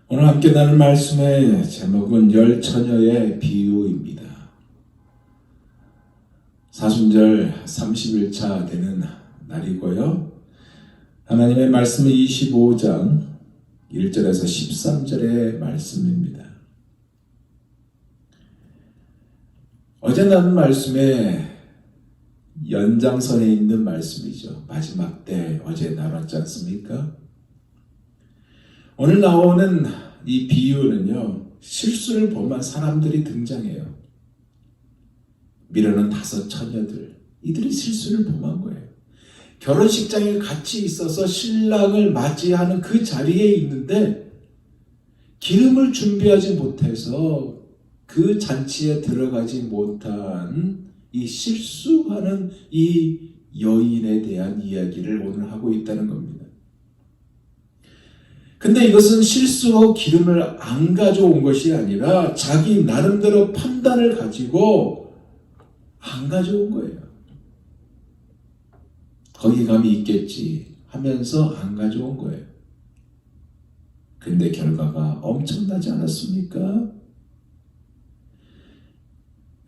오늘 함께 나눌 말씀의 제목은 열 처녀의 비유입니다. 사순절 30일차 되는 날이고요. 하나님의 말씀은 25장 1절에서 13절의 말씀입니다. 어제 나눈 말씀의 연장선에 있는 말씀이죠. 마지막 때 어제 나눴지 않습니까? 오늘 나오는 이 비유는요, 실수를 범한 사람들이 등장해요. 미련한 5 처녀들, 이들이 실수를 범한 거예요. 결혼식장에 같이 있어서 신랑을 맞이하는 그 자리에 있는데 기름을 준비하지 못해서 그 잔치에 들어가지 못한 이 실수하는 이 여인에 대한 이야기를 오늘 하고 있다는 겁니다. 근데 이것은 실수로 기름을 안 가져온 것이 아니라 자기 나름대로 판단을 가지고 안 가져온 거예요. 거기 감이 있겠지 하면서 안 가져온 거예요. 근데 결과가 엄청나지 않았습니까?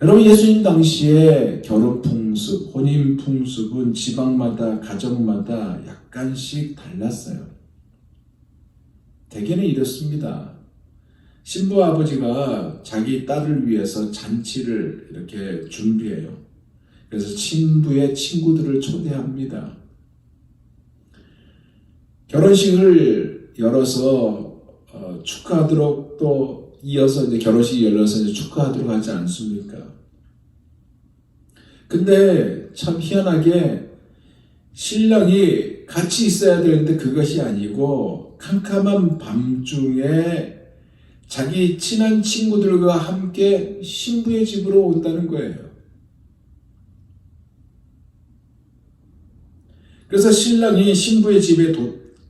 여러분, 예수님 당시에 결혼 풍습, 혼인 풍습은 지방마다, 가정마다 약간씩 달랐어요. 대개는 이렇습니다. 신부 아버지가 자기 딸을 위해서 잔치를 이렇게 준비해요. 그래서 신부의 친구들을 초대합니다. 결혼식을 열어서 축하하도록 또 이어서 이제 결혼식이 열려서 이제 축하하도록 하지 않습니까? 근데 참 희한하게 신랑이 같이 있어야 되는데 그것이 아니고 캄캄한 밤중에 자기 친한 친구들과 함께 신부의 집으로 온다는 거예요. 그래서 신랑이 신부의 집에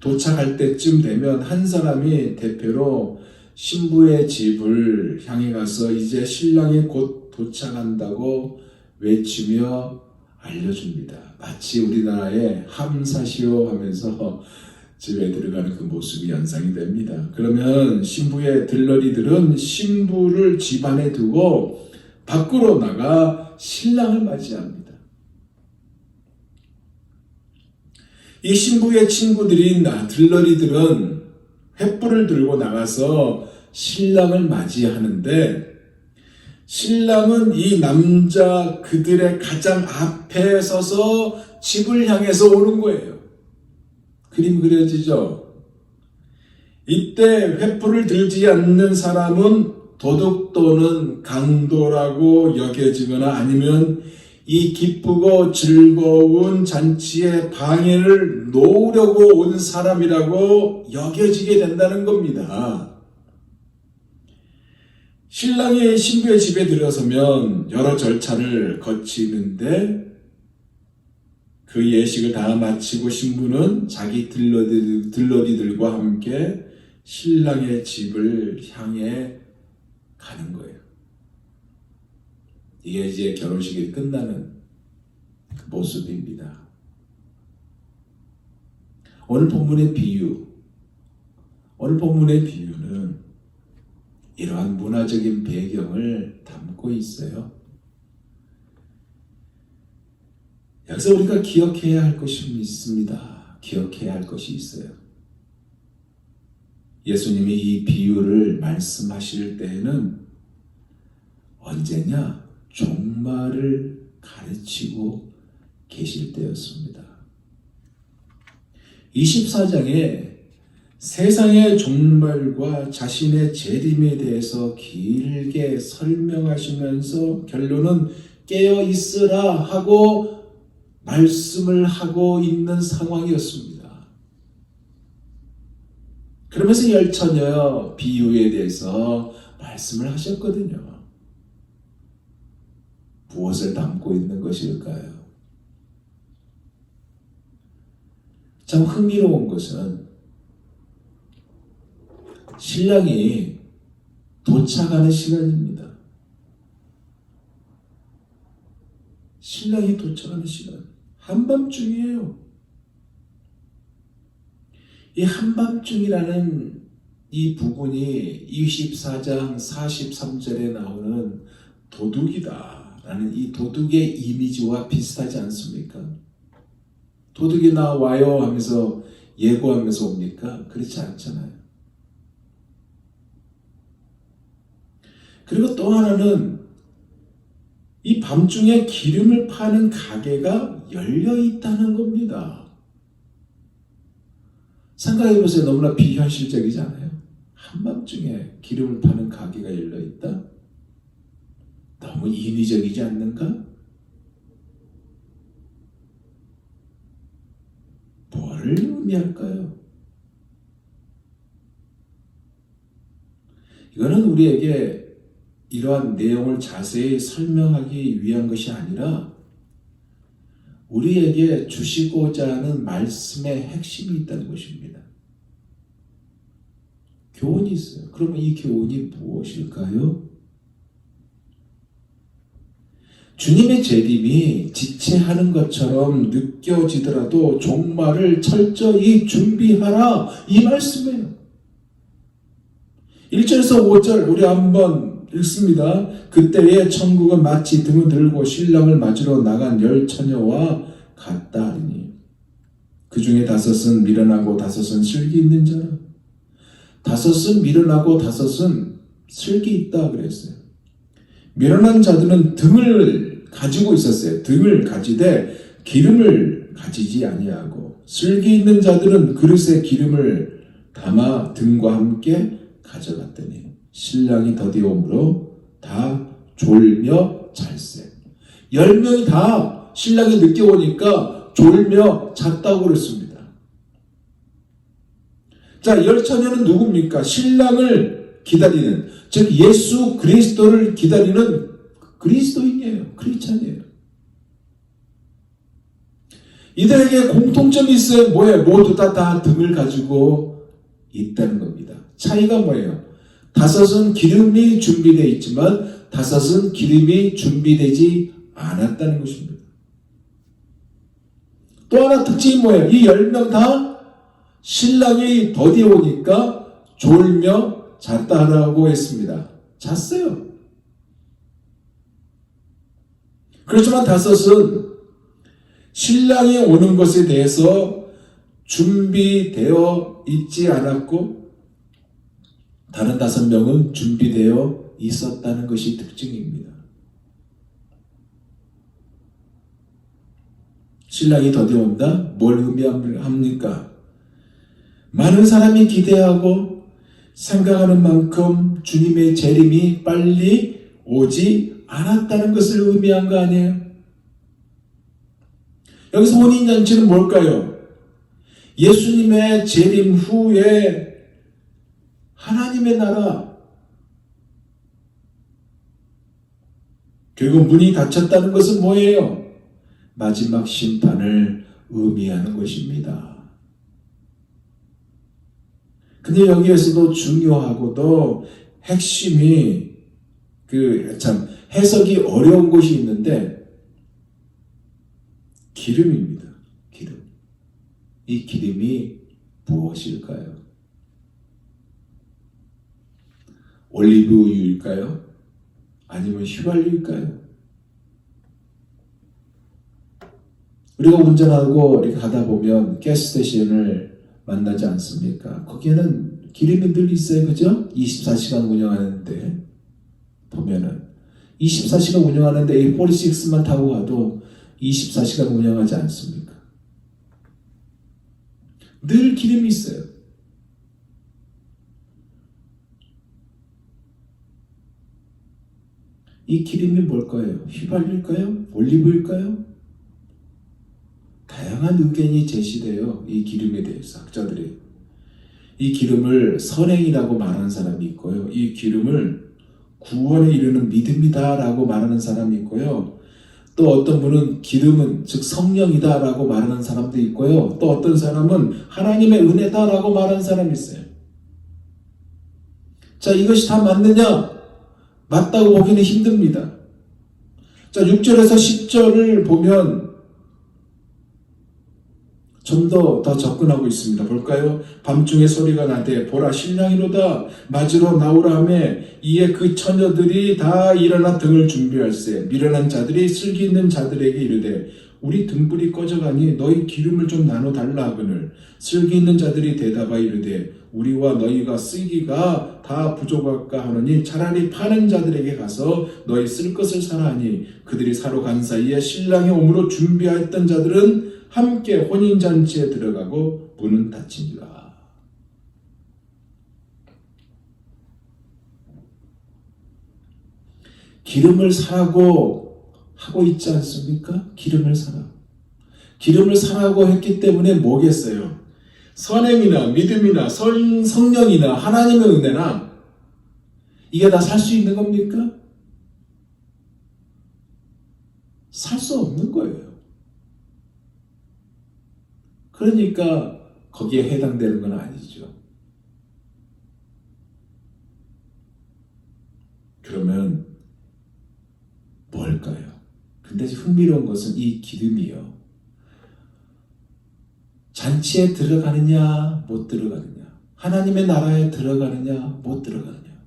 도착할 때쯤 되면 한 사람이 대표로 신부의 집을 향해 가서 이제 신랑이 곧 도착한다고 외치며 알려줍니다. 마치 우리나라의 함사시오 하면서 집에 들어가는 그 모습이 연상이 됩니다. 그러면 신부의 들러리들은 신부를 집 안에 두고 밖으로 나가 신랑을 맞이합니다. 이 신부의 친구들인 들러리들은 횃불을 들고 나가서 신랑을 맞이하는데 신랑은 이 남자 그들의 가장 앞에 서서 집을 향해서 오는 거예요. 그림 그려지죠? 이때 횃불을 들지 않는 사람은 도둑 또는 강도라고 여겨지거나 아니면 이 기쁘고 즐거운 잔치에 방해를 놓으려고 온 사람이라고 여겨지게 된다는 겁니다. 신랑이 신부의 집에 들어서면 여러 절차를 거치는데 그 예식을 다 마치고 신부는 자기 들러리들과 함께 신랑의 집을 향해 가는 거예요. 이게 이제 결혼식이 끝나는 그 모습입니다. 오늘 본문의 비유는 이러한 문화적인 배경을 담고 있어요. 여기서 우리가 기억해야 할 것이 있습니다. 기억해야 할 것이 있어요. 예수님이 이 비유를 말씀하실 때에는 언제냐? 종말을 가르치고 계실 때였습니다. 24장에 세상의 종말과 자신의 재림에 대해서 길게 설명하시면서 결론은 깨어 있으라 하고 말씀을 하고 있는 상황이었습니다. 그러면서 열처녀 비유에 대해서 말씀을 하셨거든요. 무엇을 담고 있는 것일까요? 참 흥미로운 것은 신랑이 도착하는 시간입니다. 신랑이 도착하는 시간. 한밤중이에요. 이 한밤중이라는 이 부분이 24장 43절에 나오는 도둑이다 라는 이 도둑의 이미지와 비슷하지 않습니까? 도둑이 나와요 하면서 예고하면서 옵니까? 그렇지 않잖아요. 그리고 또 하나는 이 밤중에 기름을 파는 가게가 열려 있다는 겁니다. 생각해 보세요. 너무나 비현실적이지 않아요? 한밤중에 기름을 파는 가게가 열려 있다? 너무 인위적이지 않는가? 뭐를 의미할까요? 이거는 우리에게 이러한 내용을 자세히 설명하기 위한 것이 아니라 우리에게 주시고자 하는 말씀의 핵심이 있다는 것입니다. 교훈이 있어요. 그러면 이 교훈이 무엇일까요? 주님의 재림이 지체하는 것처럼 느껴지더라도 종말을 철저히 준비하라 이 말씀이에요. 1절에서 5절 우리 한번 읽습니다. 그때에 천국은 마치 등을 들고 신랑을 맞으러 나간 10처녀와 같다 하리니 그 중에 5은 미련하고 5은 슬기 있는 자라. 5은 미련하고 5은 슬기 있다 그랬어요. 미련한 자들은 등을 가지고 있었어요. 등을 가지되 기름을 가지지 아니하고 슬기 있는 자들은 그릇에 기름을 담아 등과 함께 가져갔더니 신랑이 더디오므로 다 졸며 잘세. 10명이 다 신랑이 늦게 오니까 졸며 잤다고 그랬습니다. 자, 10처녀는 누굽니까? 신랑을 기다리는, 즉 예수 그리스도를 기다리는 그리스도인이에요. 크리스찬이에요. 이들에게 공통점이 있어요. 뭐예요? 모두 다 등을 가지고 있다는 겁니다. 차이가 뭐예요? 5은 기름이 준비되어 있지만 5은 기름이 준비되지 않았다는 것입니다. 또 하나 특징이 뭐예요? 이 10명 다 신랑이 더디 오니까 졸며 잤다라고 했습니다. 잤어요. 그렇지만 5은 신랑이 오는 것에 대해서 준비되어 있지 않았고 다른 5명은 준비되어 있었다는 것이 특징입니다. 신랑이 더디 온다? 뭘 의미합니까? 많은 사람이 기대하고 생각하는 만큼 주님의 재림이 빨리 오지 않았다는 것을 의미한 거 아니에요? 여기서 혼인잔치는 뭘까요? 예수님의 재림 후에 하나님의 나라, 결국 문이 닫혔다는 것은 뭐예요? 마지막 심판을 의미하는 것입니다. 근데 여기에서도 중요하고도 핵심이 참 해석이 어려운 것이 있는데 기름입니다. 기름. 이 기름이 무엇일까요? 올리브유일까요? 아니면 휘발유일까요? 우리가 운전하고 이렇게 가다 보면 가스스테이션을 만나지 않습니까? 거기에는 기름이 늘 있어요. 그죠? 24시간 운영하는데 보면은 24시간 운영하는데 A46만 타고 가도 24시간 운영하지 않습니까? 늘 기름이 있어요. 이 기름이 뭘까요? 휘발유일까요? 올리브일까요? 다양한 의견이 제시돼요. 이 기름에 대해서 학자들이. 이 기름을 선행이라고 말하는 사람이 있고요. 이 기름을 구원에 이르는 믿음이다 라고 말하는 사람이 있고요. 또 어떤 분은 기름은 즉 성령이다 라고 말하는 사람도 있고요. 또 어떤 사람은 하나님의 은혜다 라고 말하는 사람이 있어요. 자, 이것이 다 맞느냐? 맞다고 보기는 힘듭니다. 자, 6절에서 10절을 보면 좀 더 접근하고 있습니다. 볼까요? 밤중에 소리가 나되 보라 신랑이로다 맞으러 나오라 하며 이에 그 처녀들이 다 일어나 등을 준비할세 미련한 자들이 슬기 있는 자들에게 이르되 우리 등불이 꺼져가니 너희 기름을 좀 나눠 달라 하거늘 슬기 있는 자들이 대답하여 이르되 우리와 너희가 쓰기가 다 부족할까 하노니 차라리 파는 자들에게 가서 너희 쓸 것을 사라 하니 그들이 사러 간 사이에 신랑이 오므로 준비하였던 자들은 함께 혼인잔치에 들어가고 문은 닫히니라. 기름을 사라고 하고 있지 않습니까? 기름을 사라. 기름을 사라고 했기 때문에 뭐겠어요? 선행이나 믿음이나 성령이나 하나님의 은혜나 이게 다 살 수 있는 겁니까? 살 수 없는 거예요. 그러니까 거기에 해당되는 건 아니죠. 그러면 뭘까요? 근데 흥미로운 것은 이 기름이요. 잔치에 들어가느냐 못 들어가느냐, 하나님의 나라에 들어가느냐 못 들어가느냐,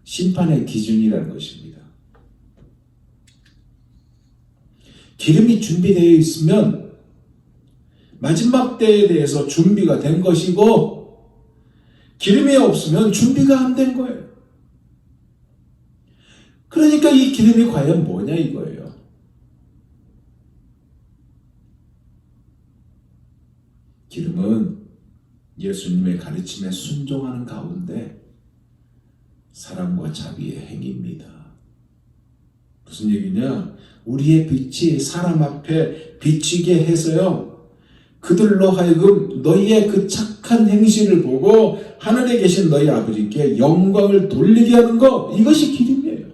심판의 기준이라는 것입니다. 기름이 준비되어 있으면 마지막 때에 대해서 준비가 된 것이고, 기름이 없으면 준비가 안 된 거예요. 그러니까 이 기름이 과연 뭐냐 이거예요. 기름은 예수님의 가르침에 순종하는 가운데 사랑과 자비의 행위입니다. 무슨 얘기냐? 우리의 빛이 사람 앞에 비치게 해서요, 그들로 하여금 너희의 그 착한 행실을 보고 하늘에 계신 너희 아버지께 영광을 돌리게 하는 것, 이것이 기름이에요.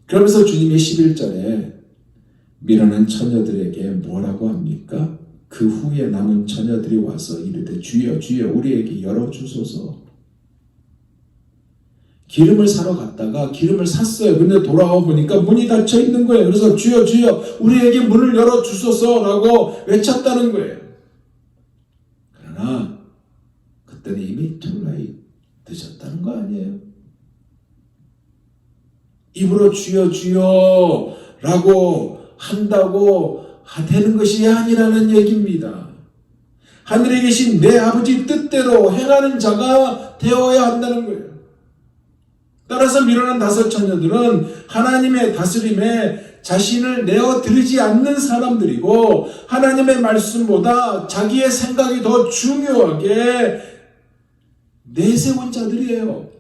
그러면서 주님이 11절에 미련한 처녀들에게 뭐라고 합니까? 그 후에 남은 처녀들이 와서 이르되 주여 주여 우리에게 열어주소서. 기름을 사러 갔다가 기름을 샀어요. 근데 돌아와 보니까 문이 닫혀 있는 거예요. 그래서 주여 주여 우리에게 문을 열어주소서라고 외쳤다는 거예요. 그러나 그때는 이미 too late, 늦었다는 거 아니에요. 입으로 주여 주여 라고 한다고 되는 것이 아니라는 얘기입니다. 하늘에 계신 내 아버지 뜻대로 행하는 자가 되어야 한다는 거예요. 따라서 미련한 다섯 처녀들은 하나님의 다스림에 자신을 내어드리지 않는 사람들이고, 하나님의 말씀보다 자기의 생각이 더 중요하게 내세운 자들이에요.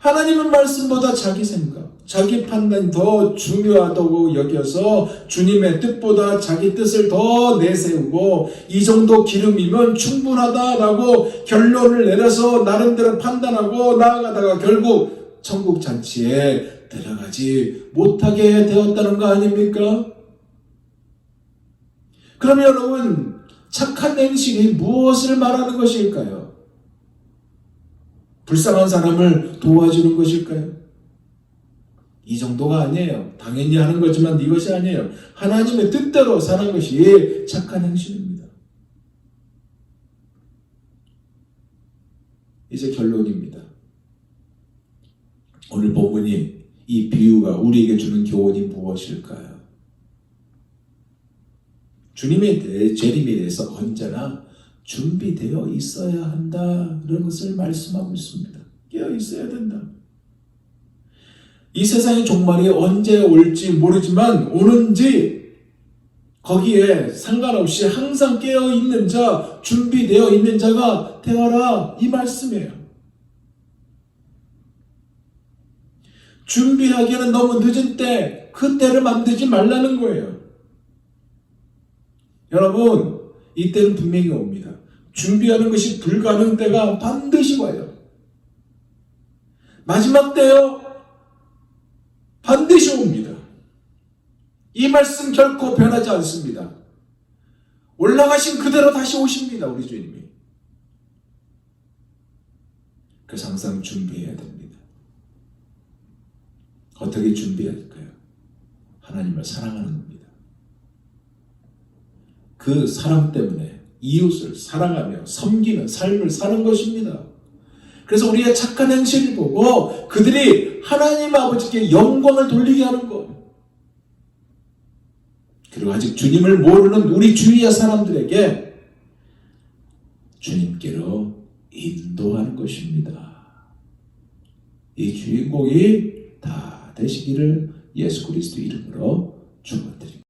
하나님의 말씀보다 자기 생각, 자기 판단이 더 중요하다고 여겨서 주님의 뜻보다 자기 뜻을 더 내세우고, 이 정도 기름이면 충분하다라고 결론을 내려서 나름대로 판단하고 나아가다가 결국 천국 잔치에 들어가지 못하게 되었다는 거 아닙니까? 그러면 여러분, 착한 행실이 무엇을 말하는 것일까요? 불쌍한 사람을 도와주는 것일까요? 이 정도가 아니에요. 당연히 하는 거지만 이것이 아니에요. 하나님의 뜻대로 사는 것이 착한 행실입니다. 이제 결론입니다. 오늘 본문이, 이 비유가 우리에게 주는 교훈이 무엇일까요? 주님의 재림에 대해서 언제나 준비되어 있어야 한다는 것을 말씀하고 있습니다. 깨어 있어야 된다. 이 세상의 종말이 언제 올지 모르지만 오는지 거기에 상관없이 항상 깨어 있는 자, 준비되어 있는 자가 되어라, 이 말씀이에요. 준비하기에는 너무 늦은 때, 그 때를 만들지 말라는 거예요. 여러분, 이 때는 분명히 옵니다. 준비하는 것이 불가능한 때가 반드시 와요. 마지막 때요, 반드시 옵니다. 이 말씀 결코 변하지 않습니다. 올라가신 그대로 다시 오십니다, 우리 주님이. 그래서 항상 준비해야 됩니다. 어떻게 준비할까요? 하나님을 사랑하는 겁니다. 그 사랑 때문에 이웃을 사랑하며 섬기는 삶을 사는 것입니다. 그래서 우리의 착한 행실을 보고 그들이 하나님 아버지께 영광을 돌리게 하는 것. 그리고 아직 주님을 모르는 우리 주위의 사람들에게 주님께로 인도하는 것입니다. 이 주인공이 다 되시기를 예수 그리스도 이름으로 축원드립니다.